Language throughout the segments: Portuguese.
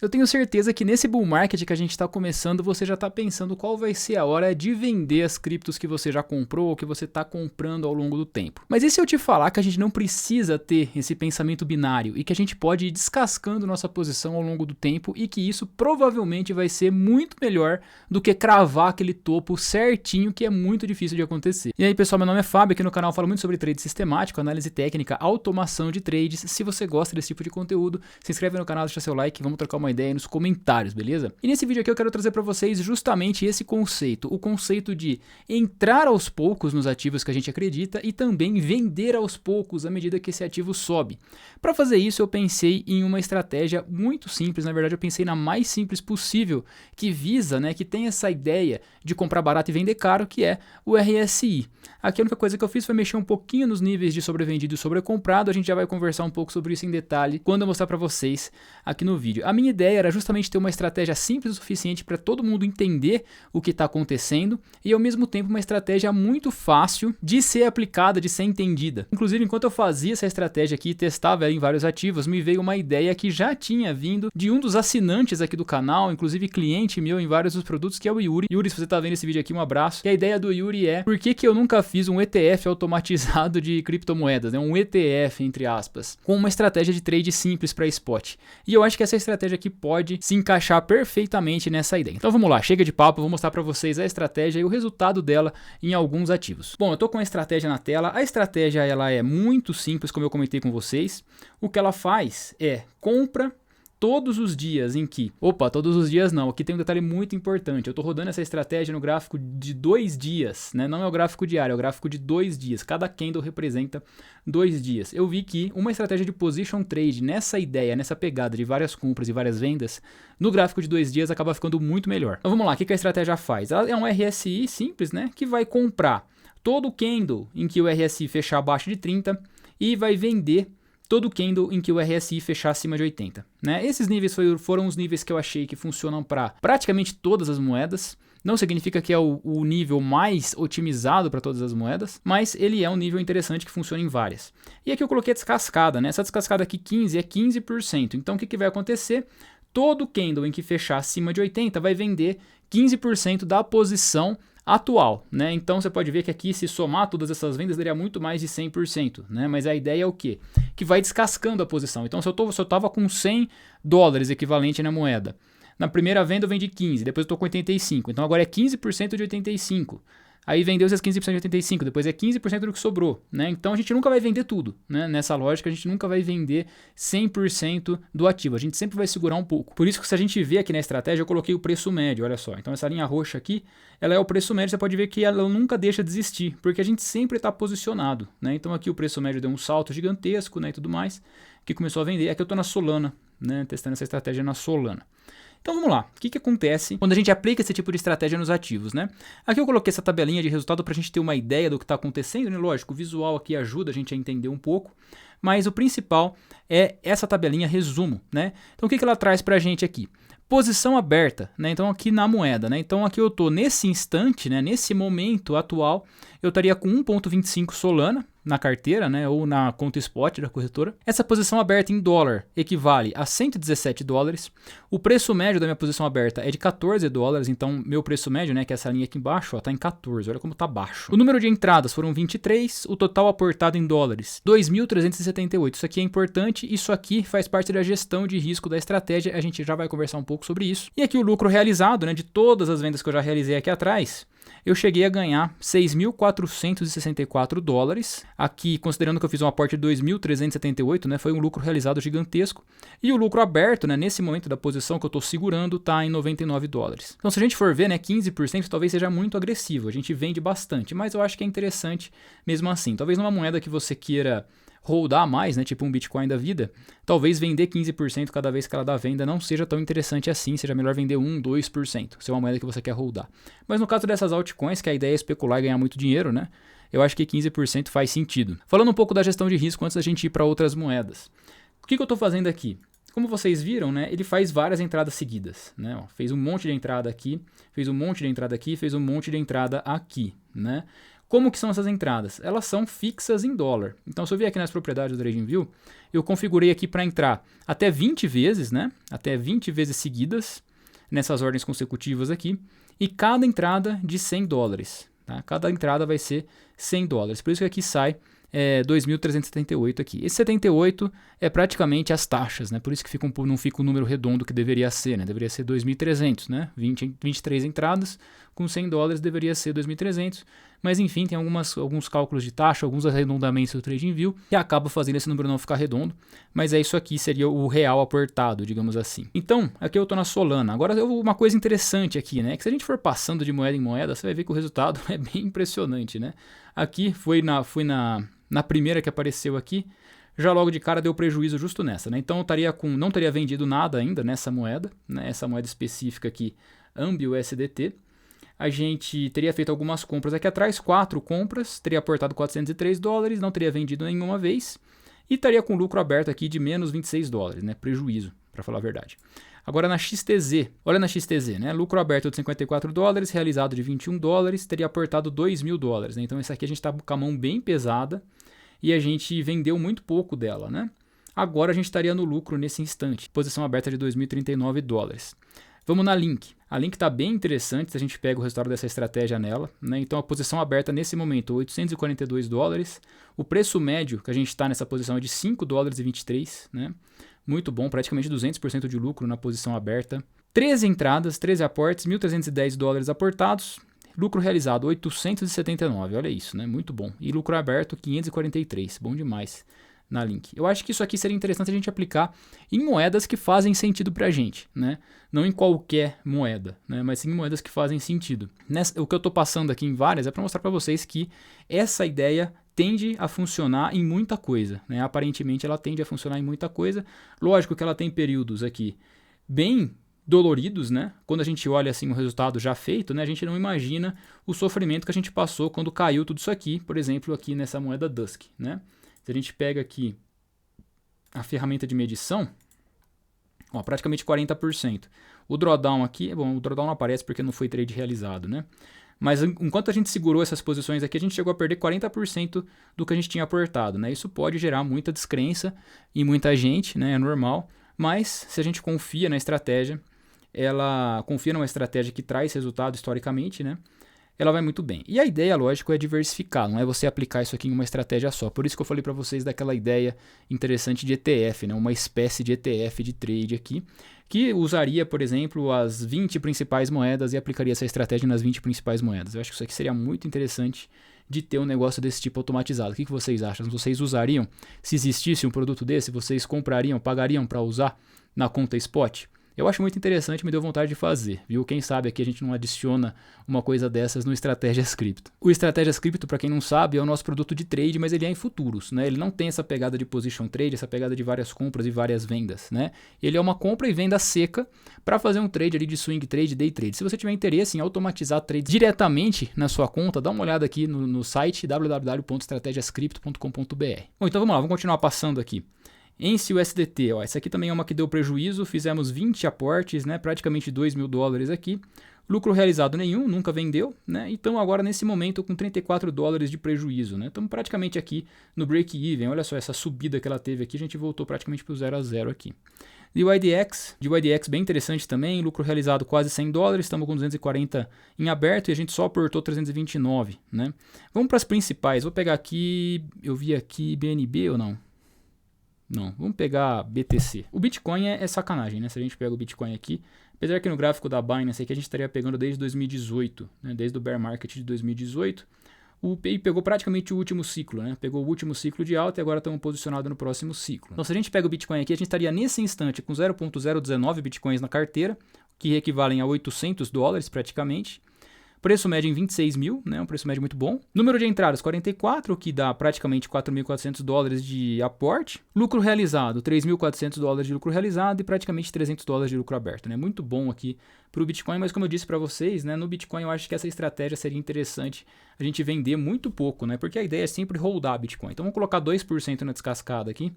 Eu tenho certeza que nesse bull market que a gente está começando, você já está pensando qual vai ser a hora de vender as criptos que você já comprou ou que você está comprando ao longo do tempo. Mas e se eu te falar que a gente não precisa ter esse pensamento binário e que a gente pode ir descascando nossa posição ao longo do tempo e que isso provavelmente vai ser muito melhor do que cravar aquele topo certinho, que é muito difícil de acontecer. E aí pessoal, meu nome é Fábio, aqui no canal eu falo muito sobre trade sistemático, análise técnica, automação de trades. Se você gosta desse tipo de conteúdo, se inscreve no canal, deixa seu like, vamos trocar uma ideia nos comentários, beleza? E nesse vídeo aqui eu quero trazer para vocês justamente esse conceito, o conceito de entrar aos poucos nos ativos que a gente acredita e também vender aos poucos à medida que esse ativo sobe. Para fazer isso eu pensei em uma estratégia muito simples, na verdade eu pensei na mais simples possível, que visa, que tem essa ideia de comprar barato e vender caro, que é o RSI. Aqui a única coisa que eu fiz foi mexer um pouquinho nos níveis de sobrevendido e sobrecomprado, a gente já vai conversar um pouco sobre isso em detalhe quando eu mostrar para vocês aqui no vídeo. A minha ideia era justamente ter uma estratégia simples o suficiente para todo mundo entender o que está acontecendo e ao mesmo tempo uma estratégia muito fácil de ser aplicada, de ser entendida. Inclusive, enquanto eu fazia essa estratégia aqui e testava ela em vários ativos, me veio uma ideia que já tinha vindo de um dos assinantes aqui do canal, inclusive cliente meu em vários dos produtos, que é o Yuri. Yuri, se você está vendo esse vídeo aqui, um abraço. E a ideia do Yuri é: por que eu nunca fiz um ETF automatizado de criptomoedas, um ETF entre aspas, com uma estratégia de trade simples para spot? E eu acho que essa estratégia aqui pode se encaixar perfeitamente nessa ideia. Então vamos lá, chega de papo, vou mostrar para vocês a estratégia e o resultado dela em alguns ativos. Bom, eu tô com a estratégia na tela. A estratégia ela é muito simples, como eu comentei com vocês. O que ela faz é compra todos os dias em que... todos os dias não, aqui tem um detalhe muito importante. Eu estou rodando essa estratégia no gráfico de 2 dias, não é o gráfico diário, é o gráfico de 2 dias. Cada candle representa 2 dias. Eu vi que uma estratégia de position trade nessa ideia, nessa pegada de várias compras e várias vendas, no gráfico de 2 dias acaba ficando muito melhor. Então vamos lá, o que a estratégia faz? Ela é um RSI simples, que vai comprar todo candle em que o RSI fechar abaixo de 30 e vai vender todo candle em que o RSI fechar acima de 80. Esses níveis foram os níveis que eu achei que funcionam para praticamente todas as moedas. Não significa que é o nível mais otimizado para todas as moedas, mas ele é um nível interessante que funciona em várias. E aqui eu coloquei a descascada, essa descascada aqui 15 é 15%. Então o que vai acontecer? Todo candle em que fechar acima de 80 vai vender 15% da posição atual, Então você pode ver que aqui, se somar todas essas vendas, daria muito mais de 100%, Mas a ideia é o quê? Que vai descascando a posição. Então se eu estava com $100 equivalente na moeda, na primeira venda eu vendi 15, depois eu estou com 85, então agora é 15% de 85. Aí vendeu esses 15% de 85, depois é 15% do que sobrou, Então a gente nunca vai vender tudo, Nessa lógica a gente nunca vai vender 100% do ativo, a gente sempre vai segurar um pouco. Por isso que se a gente vê aqui na estratégia, eu coloquei o preço médio, olha só. Então essa linha roxa aqui, ela é o preço médio, você pode ver que ela nunca deixa de existir, porque a gente sempre está posicionado, Então aqui o preço médio deu um salto gigantesco, e tudo mais, que começou a vender. Aqui eu estou na Solana, testando essa estratégia na Solana. Então vamos lá, o que acontece quando a gente aplica esse tipo de estratégia nos ativos, Aqui eu coloquei essa tabelinha de resultado para a gente ter uma ideia do que está acontecendo, Lógico, o visual aqui ajuda a gente a entender um pouco, mas o principal é essa tabelinha resumo, Então o que ela traz para a gente aqui? Posição aberta, Então aqui na moeda, Então aqui eu estou nesse instante, nesse momento atual, eu estaria com 1,25 Solana na carteira, ou na conta spot da corretora. Essa posição aberta em dólar equivale a $117. O preço médio da minha posição aberta é de $14, então meu preço médio, que é essa linha aqui embaixo, está em 14, olha como está baixo. O número de entradas foram 23, o total aportado em dólares, 2.378. Isso aqui é importante, isso aqui faz parte da gestão de risco da estratégia, a gente já vai conversar um pouco sobre isso. E aqui o lucro realizado, de todas as vendas que eu já realizei aqui atrás, eu cheguei a ganhar $6.464. Aqui, considerando que eu fiz um aporte de 2.378, foi um lucro realizado gigantesco. E o lucro aberto, nesse momento da posição que eu estou segurando, está em $99. Então, se a gente for ver, 15% talvez seja muito agressivo. A gente vende bastante, mas eu acho que é interessante mesmo assim. Talvez numa moeda que você queira holdar mais, tipo um Bitcoin da vida, talvez vender 15% cada vez que ela dá venda não seja tão interessante assim, seja melhor vender 1, 2%, se é uma moeda que você quer holdar. Mas no caso dessas altcoins, que a ideia é especular e ganhar muito dinheiro, eu acho que 15% faz sentido. Falando um pouco da gestão de risco antes da gente ir para outras moedas. O que eu estou fazendo aqui? Como vocês viram, ele faz várias entradas seguidas, Fez um monte de entrada aqui, fez um monte de entrada aqui, fez um monte de entrada aqui, Como que são essas entradas? Elas são fixas em dólar. Então, se eu vier aqui nas propriedades do TradingView, eu configurei aqui para entrar até 20 vezes, né? Até 20 vezes seguidas, nessas ordens consecutivas aqui, e cada entrada de 100 dólares. Tá? Cada entrada vai ser 100 dólares. Por isso que aqui sai 2.378 aqui. Esse 78 é praticamente as taxas, né? Por isso que não fica o número redondo que deveria ser, né? Deveria ser 2.300, né? 23 entradas com 100 dólares deveria ser 2.300, mas enfim, tem alguns cálculos de taxa, alguns arredondamentos do TradingView que acaba fazendo esse número não ficar redondo, mas é isso aqui, seria o real aportado, digamos assim. Então, aqui eu estou na Solana. Agora, uma coisa interessante aqui, né? Que se a gente for passando de moeda em moeda, você vai ver que o resultado é bem impressionante, né? Aqui fui na primeira que apareceu aqui, já logo de cara deu prejuízo justo nessa, né? Então eu não teria vendido nada ainda nessa moeda, né? Essa moeda específica aqui, AMBI-USDT. A gente teria feito algumas compras aqui atrás, 4 compras, teria aportado 403 dólares, não teria vendido nenhuma vez e estaria com lucro aberto aqui de menos 26 dólares, né? Prejuízo, para falar a verdade. Agora na XTZ, olha na XTZ, né? Lucro aberto de 54 dólares, realizado de 21 dólares, teria aportado 2.000 dólares, né? Então esse aqui a gente está com a mão bem pesada e a gente vendeu muito pouco dela, né? Agora a gente estaria no lucro nesse instante, posição aberta de 2.039 dólares. Vamos na Link. A Link está bem interessante se a gente pega o resultado dessa estratégia nela, né? Então a posição aberta nesse momento, 842 dólares. O preço médio que a gente está nessa posição é de 5 dólares e 23, né? Muito bom, praticamente 200% de lucro na posição aberta. 13 entradas, 13 aportes, 1.310 dólares aportados. Lucro realizado, 879, olha isso, né? Muito bom. E lucro aberto, 543, bom demais na Link. Eu acho que isso aqui seria interessante a gente aplicar em moedas que fazem sentido pra gente, né? Não em qualquer moeda, né? Mas sim em moedas que fazem sentido. O que eu tô passando aqui em várias é para mostrar para vocês que essa ideia tende a funcionar em muita coisa, né? Aparentemente ela tende a funcionar em muita coisa. Lógico que ela tem períodos aqui bem doloridos, né? Quando a gente olha assim o resultado já feito, né? A gente não imagina o sofrimento que a gente passou quando caiu tudo isso aqui, por exemplo, aqui nessa moeda Dusk, né? Se a gente pega aqui a ferramenta de medição, ó, praticamente 40%. O drawdown aqui, bom, o drawdown não aparece porque não foi trade realizado, né? Mas enquanto a gente segurou essas posições aqui, a gente chegou a perder 40% do que a gente tinha aportado, né? Isso pode gerar muita descrença em muita gente, né? É normal, mas se a gente confia na estratégia, ela confia numa estratégia que traz resultado historicamente, né? Ela vai muito bem. E a ideia, lógico, é diversificar, não é você aplicar isso aqui em uma estratégia só. Por isso que eu falei para vocês daquela ideia interessante de ETF, né? Uma espécie de ETF de trade aqui, que usaria, por exemplo, as 20 principais moedas e aplicaria essa estratégia nas 20 principais moedas. Eu acho que isso aqui seria muito interessante de ter um negócio desse tipo automatizado. O que vocês acham? Vocês usariam? Se existisse um produto desse, vocês comprariam, pagariam para usar na conta Spot? Eu acho muito interessante, me deu vontade de fazer, viu? Quem sabe aqui a gente não adiciona uma coisa dessas no Estratégias Cripto. O Estratégias Cripto, para quem não sabe, é o nosso produto de trade, mas ele é em futuros, né? Ele não tem essa pegada de position trade, essa pegada de várias compras e várias vendas, né? Ele é uma compra e venda seca para fazer um trade ali de swing trade, day trade. Se você tiver interesse em automatizar trades diretamente na sua conta, dá uma olhada aqui no site www.estrategiascripto.com.br. Bom, então vamos lá, vamos continuar passando aqui. ENCE USDT, ó, essa aqui também é uma que deu prejuízo, fizemos 20 aportes, né, praticamente 2.000 dólares aqui, lucro realizado nenhum, nunca vendeu, né, então agora nesse momento com 34 dólares de prejuízo, né, estamos praticamente aqui no break-even, olha só essa subida que ela teve aqui, a gente voltou praticamente para o 0 a 0 aqui. DYDX bem interessante também, lucro realizado quase 100 dólares, estamos com 240 em aberto e a gente só aportou 329, né. Vamos para as principais, vou pegar aqui, eu vi aqui BNB ou não? Não, vamos pegar BTC. O Bitcoin é sacanagem, né? Se a gente pega o Bitcoin aqui, apesar que no gráfico da Binance aqui a gente estaria pegando desde 2018, né? Desde o bear market de 2018, o PI pegou praticamente o último ciclo, né? Pegou o último ciclo de alta e agora estamos posicionados no próximo ciclo. Então se a gente pega o Bitcoin aqui, a gente estaria nesse instante com 0.019 Bitcoins na carteira, que equivalem a 800 dólares praticamente. Preço médio em 26 mil, né? Um preço médio muito bom. Número de entradas 44, que dá praticamente 4.400 dólares de aporte. Lucro realizado, 3.400 dólares de lucro realizado e praticamente 300 dólares de lucro aberto, né? Muito bom aqui para o Bitcoin, mas como eu disse para vocês, né? No Bitcoin eu acho que essa estratégia seria interessante a gente vender muito pouco, né? Porque a ideia é sempre holdar Bitcoin. Então vamos colocar 2% na descascada aqui.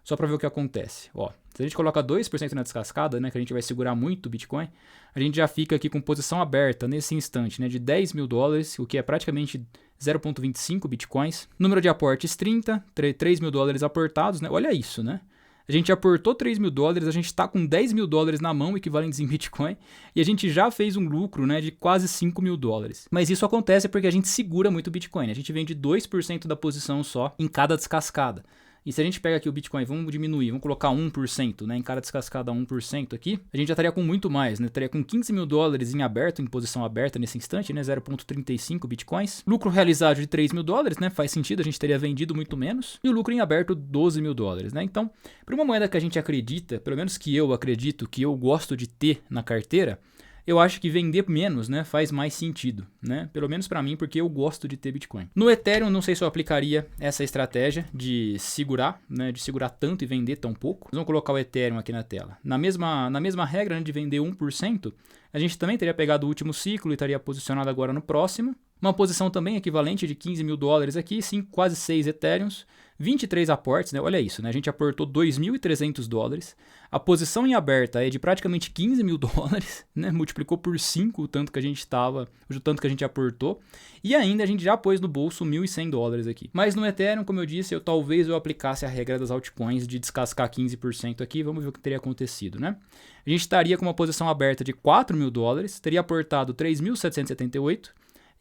só para ver o que acontece. Ó, se a gente coloca 2% na descascada, né, que a gente vai segurar muito o Bitcoin, a gente já fica aqui com posição aberta nesse instante, né, de 10 mil dólares, o que é praticamente 0,25 Bitcoins. Número de aportes 30, 3 mil dólares aportados, né? Olha isso, né? A gente aportou 3 mil dólares, a gente está com 10 mil dólares na mão, equivalentes em Bitcoin, e a gente já fez um lucro, né, de quase 5 mil dólares. Mas isso acontece porque a gente segura muito o Bitcoin, a gente vende 2% da posição só em cada descascada. E se a gente pega aqui o Bitcoin, vamos diminuir, vamos colocar 1%, né, em cada descascada 1% aqui, a gente já estaria com muito mais, né, estaria com 15 mil dólares em aberto, em posição aberta nesse instante, né, 0,35 Bitcoins. Lucro realizado de 3 mil dólares, né, faz sentido, a gente teria vendido muito menos. E o lucro em aberto, 12 mil dólares, né. Então, para uma moeda que a gente acredita, pelo menos que eu acredito, que eu gosto de ter na carteira, eu acho que vender menos, né, faz mais sentido, né? Pelo menos para mim, porque eu gosto de ter Bitcoin. No Ethereum, não sei se eu aplicaria essa estratégia de segurar, né, de segurar tanto e vender tão pouco. Vamos colocar o Ethereum aqui na tela. Na mesma regra, né, de vender 1%, a gente também teria pegado o último ciclo e estaria posicionado agora no próximo. Uma posição também equivalente de 15 mil dólares aqui, sim, quase 6 Ethereums. 23 aportes, né? Olha isso, né? A gente aportou 2.300 dólares. A posição em aberta é de praticamente 15 mil dólares, né? Multiplicou por 5 o tanto que a gente estava, o tanto que a gente aportou. E ainda a gente já pôs no bolso 1.100 dólares aqui. Mas no Ethereum, como eu disse, talvez eu aplicasse a regra das altcoins de descascar 15% aqui. Vamos ver o que teria acontecido, né? A gente estaria com uma posição aberta de 4 mil dólares, teria aportado 3.778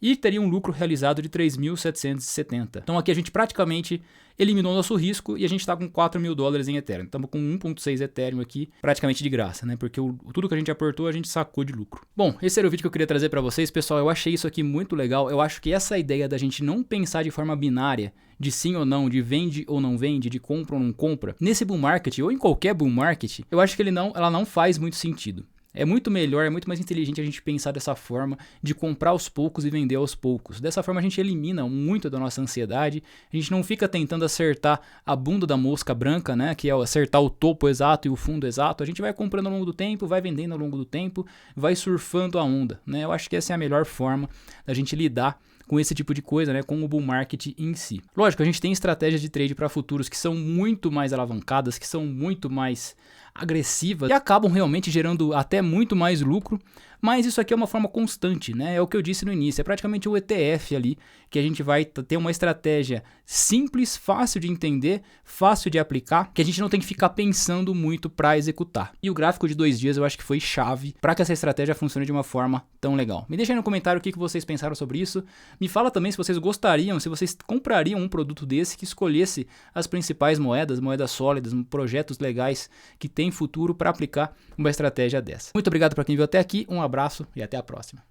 e teria um lucro realizado de 3.770. Então aqui a gente praticamente eliminou nosso risco e a gente está com 4 mil dólares em Ethereum. Estamos com 1,6 Ethereum aqui, praticamente de graça, né? Porque tudo que a gente aportou, a gente sacou de lucro. Bom, esse era o vídeo que eu queria trazer para vocês. Pessoal, eu achei isso aqui muito legal. Eu acho que essa ideia da gente não pensar de forma binária, de sim ou não, de vende ou não vende, de compra ou não compra, nesse bull market ou em qualquer bull market, eu acho que ela não faz muito sentido. É muito melhor, é muito mais inteligente a gente pensar dessa forma de comprar aos poucos e vender aos poucos. Dessa forma a gente elimina muito da nossa ansiedade, a gente não fica tentando acertar a bunda da mosca branca, né, que é acertar o topo exato e o fundo exato. A gente vai comprando ao longo do tempo, vai vendendo ao longo do tempo, vai surfando a onda, né? Eu acho que essa é a melhor forma da gente lidar com esse tipo de coisa, né, com o bull market em si. Lógico, a gente tem estratégias de trade para futuros que são muito mais alavancadas, que são muito mais agressivas e acabam realmente gerando até muito mais lucro, mas isso aqui é uma forma constante, né? É o que eu disse no início, é praticamente o ETF ali, que a gente vai ter uma estratégia simples, fácil de entender, fácil de aplicar, que a gente não tem que ficar pensando muito para executar. E o gráfico de 2 dias eu acho que foi chave para que essa estratégia funcione de uma forma tão legal. Me deixa aí no comentário o que vocês pensaram sobre isso. Me fala também se vocês gostariam, se vocês comprariam um produto desse que escolhesse as principais moedas sólidas, projetos legais que tem futuro para aplicar uma estratégia dessa. Muito obrigado para quem viu até aqui, um abraço e até a próxima.